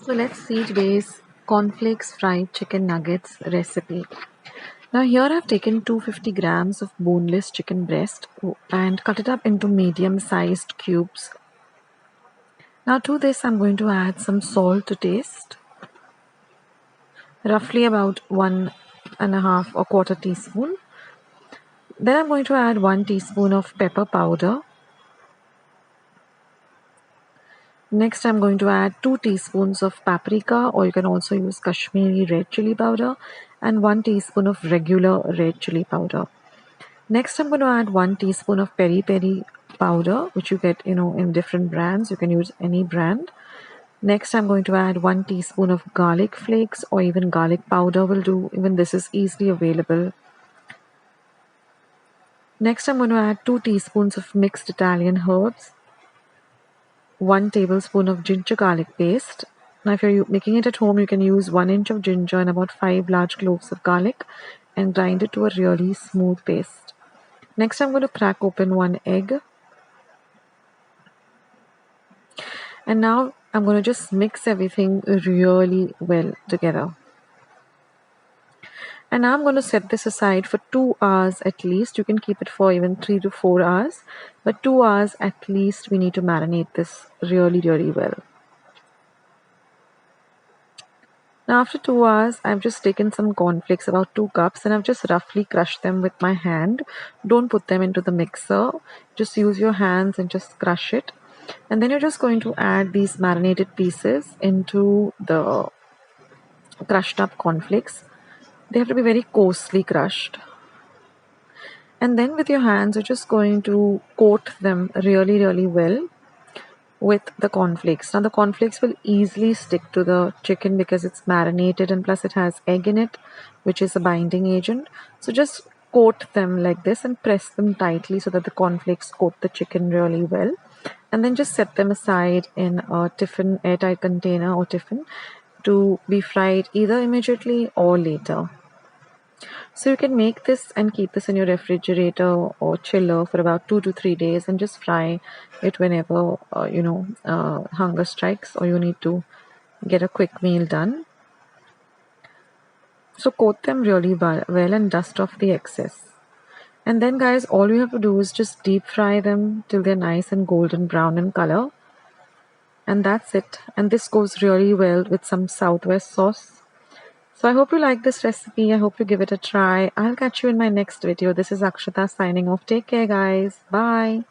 So let's see today's Cornflakes Fried Chicken Nuggets recipe. Now here I've taken 250 grams of boneless chicken breast and cut it up into medium sized cubes. Now to this I'm going to add some salt to taste, roughly about 1.5 or quarter teaspoon. Then I'm going to add 1 teaspoon of pepper powder. Next, I'm going to add 2 teaspoons of paprika, or you can also use Kashmiri red chili powder, and 1 teaspoon of regular red chili powder. Next, I'm going to add 1 teaspoon of peri peri powder, which you get, in different brands. You can use any brand. Next, I'm going to add 1 teaspoon of garlic flakes, or even garlic powder will do. Even this is easily available. Next, I'm going to add 2 teaspoons of mixed Italian herbs, 1 tablespoon of ginger garlic paste. Now if you're making it at home, you can use 1 inch of ginger and about 5 large cloves of garlic and grind it to a really smooth paste. Next I'm going to crack open 1 egg. And now I'm going to just mix everything really well together. And now I'm going to set this aside for 2 hours at least. You can keep it for even 3 to 4 hours. But 2 hours at least we need to marinate this really well. Now after 2 hours, I've just taken some cornflakes, about 2 cups, and I've just roughly crushed them with my hand. Don't put them into the mixer. Just use your hands and just crush it. And then you're just going to add these marinated pieces into the crushed up cornflakes. They have to be very coarsely crushed. And then with your hands, you're just going to coat them really well with the cornflakes. Now the cornflakes will easily stick to the chicken because it's marinated, and plus it has egg in it, which is a binding agent. So just coat them like this and press them tightly so that the cornflakes coat the chicken really well. And then just set them aside in a tiffin, airtight container or tiffin to be fried either immediately or later. So you can make this and keep this in your refrigerator or chiller for about 2 to 3 days and just fry it whenever hunger strikes or you need to get a quick meal done. So coat them really well and dust off the excess. And then guys, all you have to do is just deep fry them till they're nice and golden brown in color. And that's it. And this goes really well with some Southwest sauce. So I hope you like this recipe. I hope you give it a try. I'll catch you in my next video. This is Akshata signing off. Take care, guys. Bye.